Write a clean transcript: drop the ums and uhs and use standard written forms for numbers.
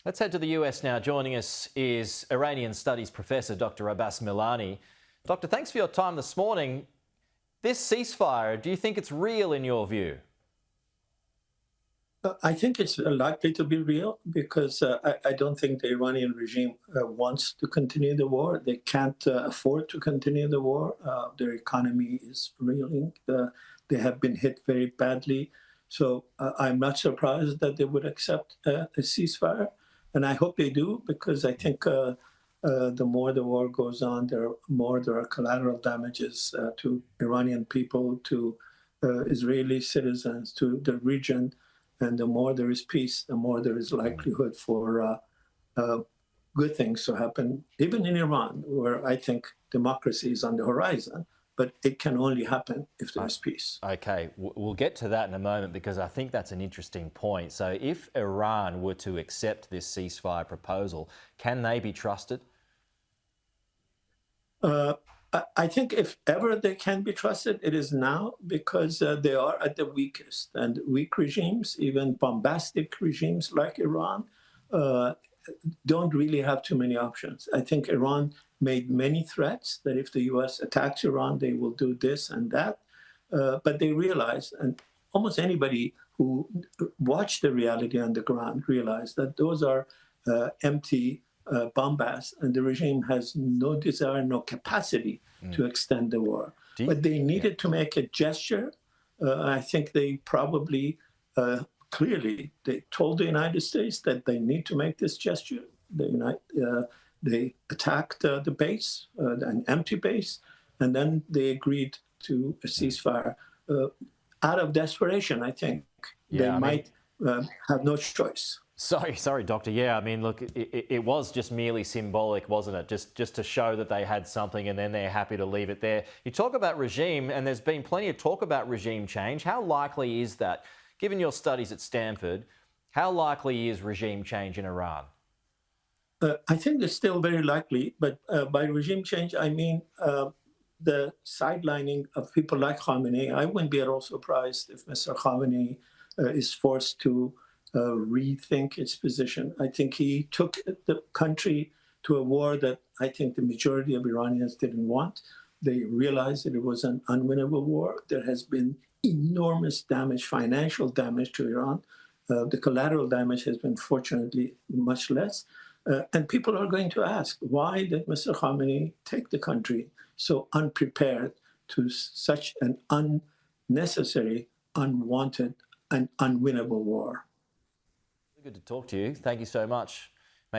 Let's head to the US now. Joining us is Iranian Studies Professor Dr. Abbas Milani. Doctor, thanks for your time this morning. This ceasefire, do you think it's real in your view? I think it's likely to be real because I don't think the Iranian regime wants to continue the war. They can't afford to continue the war. Their economy is reeling. They have been hit very badly. So I'm not surprised that they would accept a ceasefire. And I hope they do because I think the more the war goes on, there are collateral damages to Iranian people, to Israeli citizens, to the region. And the more there is peace, the more there is likelihood for good things to happen, even in Iran, where I think democracy is on the horizon. But it can only happen if there is peace. Okay, we'll get to that in a moment because I think that's an interesting point. So if Iran were to accept this ceasefire proposal, can they be trusted? I think if ever they can be trusted, it is now because they are at the weakest. And weak regimes, even bombastic regimes like Iran, uh, don't really have too many options. I think Iran made many threats that if the US attacks Iran, they will do this and that. But they realized, and almost anybody who watched the reality on the ground realized that those are empty bombast, and the regime has no desire, no capacity to extend the war. Do you, But they yeah. needed to make a gesture. I think they probably clearly they told the United States that they need to make this gesture. They attacked the base, an empty base, and then they agreed to a ceasefire out of desperation. I think they Yeah, I mean, might have no choice. sorry, Doctor. Yeah, I mean, look, it was just merely symbolic, wasn't it? Just to show that they had something and then they're happy to leave it there. You talk about regime, and there's been plenty of talk about regime change. How likely is that? Given your studies at Stanford, how likely is regime change in Iran? I think it's still very likely, but by regime change, I mean the sidelining of people like Khamenei. I wouldn't be at all surprised if Mr. Khamenei is forced to rethink its position. I think he took the country to a war that I think the majority of Iranians didn't want. They realized that it was an unwinnable war. There has been enormous damage, financial damage to Iran. The collateral damage has been fortunately much less. And people are going to ask, why did Mr. Khamenei take the country so unprepared to such an unnecessary, unwanted, and unwinnable war? Good to talk to you. Thank you so much.